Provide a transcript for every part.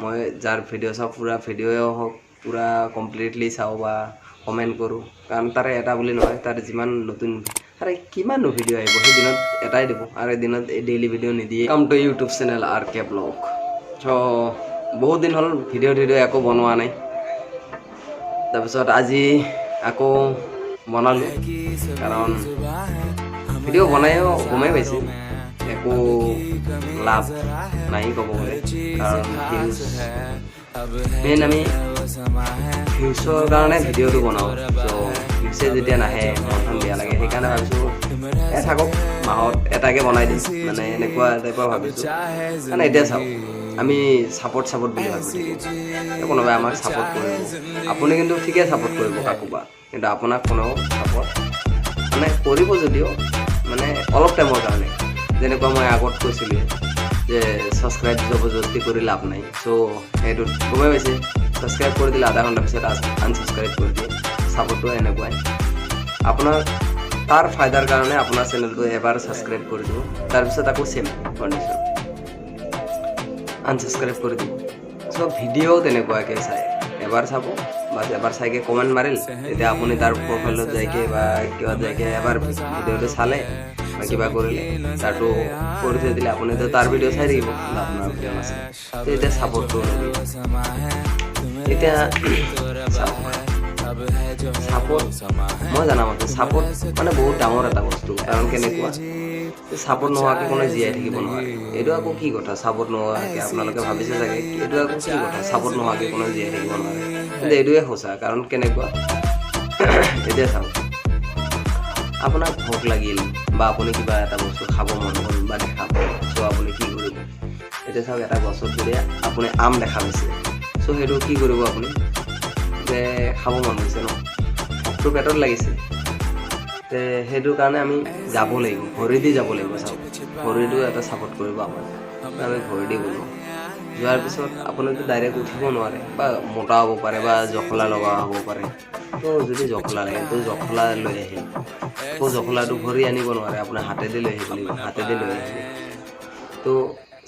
মই যাৰ ভিডিঅ' চাওঁ পুৰা ভিডিঅ'ও হওক পুৰা কমপ্লিটলি চাওঁ বা কমেণ্ট কৰোঁ, কাৰণ তাৰে এটা বুলি নহয়, তাৰ যিমান নতুন আৰে কিমাননো ভিডিঅ' আহিব, সেই দিনত এটাই দিব আৰু এদিনত ডেইলি ভিডিঅ' নিদিয়ে। Come to YouTube channel RK blog. চ' বহুত দিন হ'ল ভিডিঅ' একো বনোৱা নাই, তাৰপিছত আজি আকৌ বনালোঁ, কাৰণ ভিডিঅ' বনায়ো গমেই পাইছে একো লাভ নাই ক'ব গ'লে, কাৰণ ভিউজ মেইন আমি ভিউজৰ কাৰণে ভিডিঅ'টো বনাওঁ। চ' ভিউজে যেতিয়া নাহে মনখন বেয়া লাগে, সেইকাৰণে ভাবিছোঁ থাকক মাহত এটাকে বনাই দিম, মানে এনেকুৱা টাইপৰ ভাবিছোঁ। মানে এতিয়া চাওক, আমি ছাপোৰ্ট বুলি ভাবি থাকিব, কোনোবাই আমাক ছাপোৰ্ট কৰিব, আপুনি কিন্তু ঠিকে ছাপোৰ্ট কৰিব কাকোবা, কিন্তু আপোনাক কোনেও ছাপোৰ্ট মানে কৰিব যদিও মানে অলপ টাইমৰ কাৰণে। যেনেকুৱা মই আগত কৈছিলোঁ যে ছাবস্ক্ৰাইব জবৰদস্তি কৰি লাভ নাই। চ' সেইটোত গমেই পাইছে, ছাবস্ক্ৰাইব কৰি দিলে আধা ঘণ্টাৰ পিছত আনছাবস্ক্ৰাইব কৰি দিয়ে। ছাপোৰ্টটো এনেকুৱাই, আপোনাৰ তাৰ ফাইদাৰ কাৰণে আপোনাৰ চেনেলটো এবাৰ ছাবস্ক্ৰাইব কৰি দিব, তাৰপিছত আকৌ চেম কণ্ডিশ্যন আনছাবস্ক্ৰাইব কৰি দিব। চ' ভিডিঅ'ও তেনেকুৱাকৈ চাই এবাৰ চাব, বাছ এবাৰ চাইকৈ কমেণ্ট মাৰিল, তেতিয়া আপুনি তাৰ প্ৰফাইলত যাইকৈ বা কিবা যাইকৈ এবাৰ ভিডিঅ'টো চালে বা কিবা কৰিলে, তাৰটো কৰি থৈ দিলে, আপুনিতো তাৰ ভিডিঅ' চাই থাকিব, আপোনাৰ ভিডিঅ' নাচায়। তো এতিয়া ছাপোৰ্টটো এতিয়া ছাপোৰ্ট মই জানামতে ছাপোৰ্ট মানে বহুত ডাঙৰ এটা বস্তু, কাৰণ কেনেকুৱা ছাপোৰ্ট নোহোৱাকৈ কোনো জীয়াই থাকিব নোৱাৰে। এইটো আকৌ কি কথা, ছাপোৰ্ট নোহোৱাকৈ আপোনালোকে ভাবিছে চাগে এইটো আকৌ কি কথা, ছাপোৰ্ট নোহোৱাকৈ কোনো জীয়াই থাকিব নোৱাৰে, কিন্তু এইটোৱে সঁচা। কাৰণ কেনেকুৱা এতিয়া চাওক, আপোনাক ভোক লাগিল বা আপুনি কিবা এটা বস্তু খাব মন গ'ল বা দেখা পায়, চ' আপুনি কি কৰিব, এতিয়া চাওক এটা গছত যদি আপুনি আম দেখা পাইছে, চ' সেইটো কি কৰিব আপুনি, যে খাব মন গৈছে ন, ভোকটো পেটত লাগিছে, তে সেইটো কাৰণে আমি যাব লাগিব, ভৰি দি যাব লাগিব। চাওক ভৰিটো এটা ছাপোৰ্ট কৰিব আমাক, আমি ভৰি দি গ'লোঁ, যোৱাৰ পিছত আপুনিতো ডাইৰেক্ট উঠিব নোৱাৰে, বা মোটা হ'ব পাৰে বা জখলা লগা হ'ব পাৰে। তো যদি জখলা লাগে তো জখলা লৈ আহিল, আকৌ জখলাটো ভৰি আনিব নোৱাৰে, আপোনাৰ হাতেদি লৈ আহিব লাগিব, হাতেদি লৈ আহিব। তো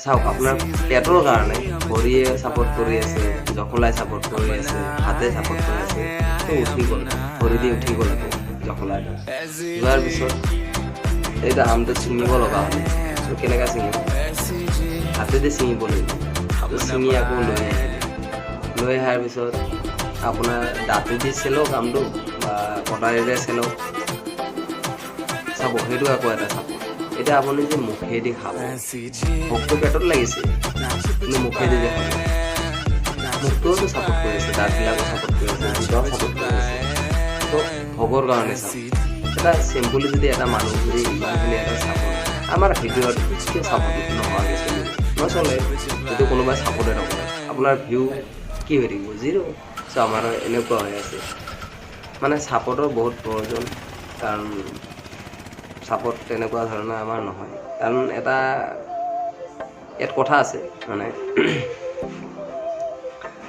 চাওক, আপোনাৰ পেটৰ কাৰণে ভৰিয়ে ছাপোৰ্ট কৰি আছে, জখলাই ছাপোৰ্ট কৰি আছে, হাতে ছাপোৰ্ট কৰি আছে, তো উঠি গ'ল, ভৰি দি উঠি গ'ল আকৌ জখলাটো। যোৱাৰ পিছত এইটো আমটো ছিঙিব লগা হ'ল, তো কেনেকৈ ছিঙিব, হাতেদি ছিঙিব লাগিব। তো ছিঙি আকৌ লৈ আহিলে, লৈ অহাৰ পিছত আপোনাৰ দাঁতেদি চেলক আমটো বা কটাৰীৰে চেলক, চাব সেইটো আকৌ এটা চাপোৰ্ট। এতিয়া আপুনি যে মুখেদি খাব, ভোকটো পেটত লাগিছে, কিন্তু মুখেদি যে খাব, মুখটোও ছাপোৰ্ট কৰি আছে, দাঁতবিলাকো ছাপোৰ্ট কৰি আছে, জিভাও ছাপোৰ্ট কৰি আছে। তো ভোগৰ কাৰণে চাওক, এটা চিম্পলি যদি এটা মানুহ যদি ইমানখিনি এটা ছাপোৰ্ট, আমাৰ ভিডিঅ'ত কিয় ছাপোৰ্ট নোহোৱাকৈ চলিব, নচলে। যদি কোনোবাই ছাপোৰ্টে নকৰে, আপোনাৰ ভিউ কি হৈ থাকিব, জিৰ'। চ' আমাৰ এনেকুৱা হৈ আছে, মানে ছাপোৰ্টৰ বহুত প্ৰয়োজন, কাৰণ ছাপোৰ্ট তেনেকুৱা ধৰণৰ আমাৰ নহয়। কাৰণ এটা ইয়াত কথা আছে, মানে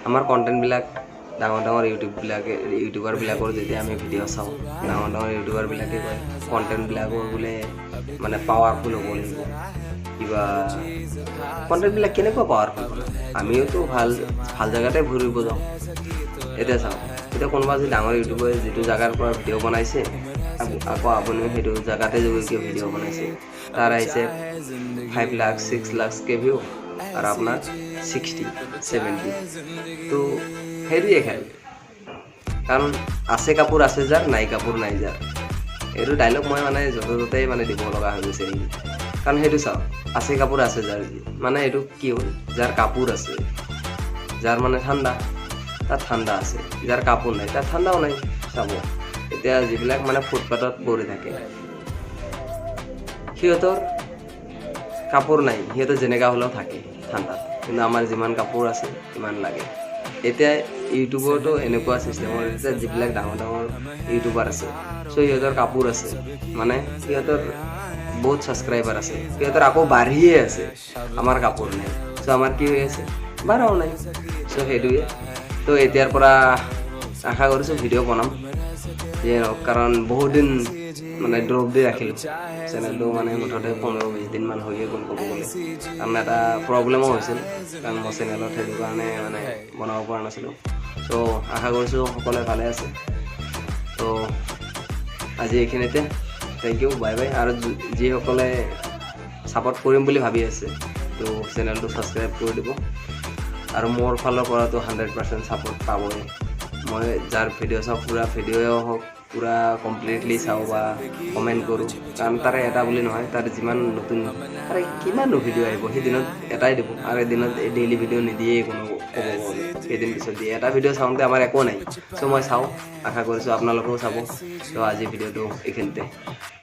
আমাৰ কণ্টেণ্টবিলাক ডাঙৰ ইউটিউবাৰবিলাকৰ যেতিয়া আমি ভিডিঅ' চাওঁ, ডাঙৰ ইউটিউবাৰবিলাকে কয় কণ্টেণ্টবিলাকৰ বোলে মানে পাৱাৰফুল হ'ব লাগিব, কিবা কণ্টেণ্টবিলাক কেনেকুৱা পাৱাৰফুল, আমিওতো ভাল জেগাতে ঘূৰিব যাওঁ। এতিয়া চাওক, এতিয়া কোনোবা যদি ডাঙৰ ইউটিউবাৰে যিটো জেগাৰ পৰা ভিডিঅ' বনাইছে, আকৌ আপুনিও সেইটো জেগাতে গৈ ভিডিঅ' বনাইছে, তাৰ আহিছে 5 লাখ 6 লাখকে ভিউ, আৰু আপোনাৰ 60 70। তো সেইটোৱে খায়, কাৰণ আছে কাপোৰ আছে যাৰ, নাই কাপোৰ নাই যাৰ। এইটো ডাইলগ মই মানে য'তে ত'তেই মানে দিব লগা হৈ গৈছে নেকি, কাৰণ সেইটো চাওক, আছে কাপোৰ আছে যাৰ, মানে এইটো কি হ'ল, যাৰ কাপোৰ আছে, যাৰ মানে ঠাণ্ডা, তাত ঠাণ্ডা আছে, যাৰ কাপোৰ নাই তাত ঠাণ্ডাও নাই। চাব এতিয়া যিবিলাক মানে ফুটপাথত পৰি থাকে, সিহঁতৰ কাপোৰ নাই, সিহঁতে যেনেকুৱা হ'লেও থাকে ঠাণ্ডাত, কিন্তু আমাৰ যিমান কাপোৰ আছে সিমান লাগে। এতিয়া ইউটিউবতো এনেকুৱা ছিষ্টেমৰ, এতিয়া যিবিলাক ডাঙৰ ইউটিউবাৰ আছে, চ' সিহঁতৰ কাপোৰ আছে, মানে সিহঁতৰ বহুত ছাবস্ক্ৰাইবাৰ আছে, সিহঁতৰ আকৌ বাঢ়িয়ে আছে, আমাৰ কাপোৰ নাই। চ' আমাৰ কি হৈ আছে, বাঢ়াও নাই। চ' সেইটোৱে। তো এতিয়াৰ পৰা আশা কৰিছোঁ ভিডিঅ' বনাম, যিয়ে নহওক, কাৰণ বহুত দিন মানে ড্ৰপ দি ৰাখিলোঁ চেনেলটো, মানে মুঠতে 15-20 দিন দিনমান হৈয়ে গ'ল ক'ব গ'লে, কাৰণ এটা প্ৰব্লেমো হৈছিল, কাৰণ মই চেনেলত সেইটো কাৰণে মানে বনাব পৰা নাছিলোঁ। ত' আশা কৰিছোঁ সকলোৱে ভালে আছে। ত' আজি এইখিনিতে, থেংক ইউ, বাই বাই। আৰু যিসকলে ছাপোৰ্ট কৰিম বুলি ভাবি আছে ত' চেনেলটো ছাবস্ক্ৰাইব কৰি দিব, আৰু মোৰ ফালৰ পৰাতো 100% ছাপোৰ্ট পাবই। মই যাৰ ভিডিঅ' চাওঁ পুৰা ভিডিঅ'ও হওক পুৰা কমপ্লিটলি চাওঁ বা কমেণ্ট কৰোঁ, কাৰণ তাৰে এটা বুলি নহয়, তাৰ যিমান নতুন তাৰে কিমাননো ভিডিঅ' আহিব, সেইদিনত এটাই দিব, আৰু এদিনত ডেইলি ভিডিঅ' নিদিয়েই কোনো, ক'ব গ'লে কেইদিন পিছত দিয়ে। এটা ভিডিঅ' চাওঁতে আমাৰ একো নাই, চ' মই চাওঁ, আশা কৰিছোঁ আপোনালোকেও চাব। ত' আজি ভিডিঅ'টো এইখিনিতে।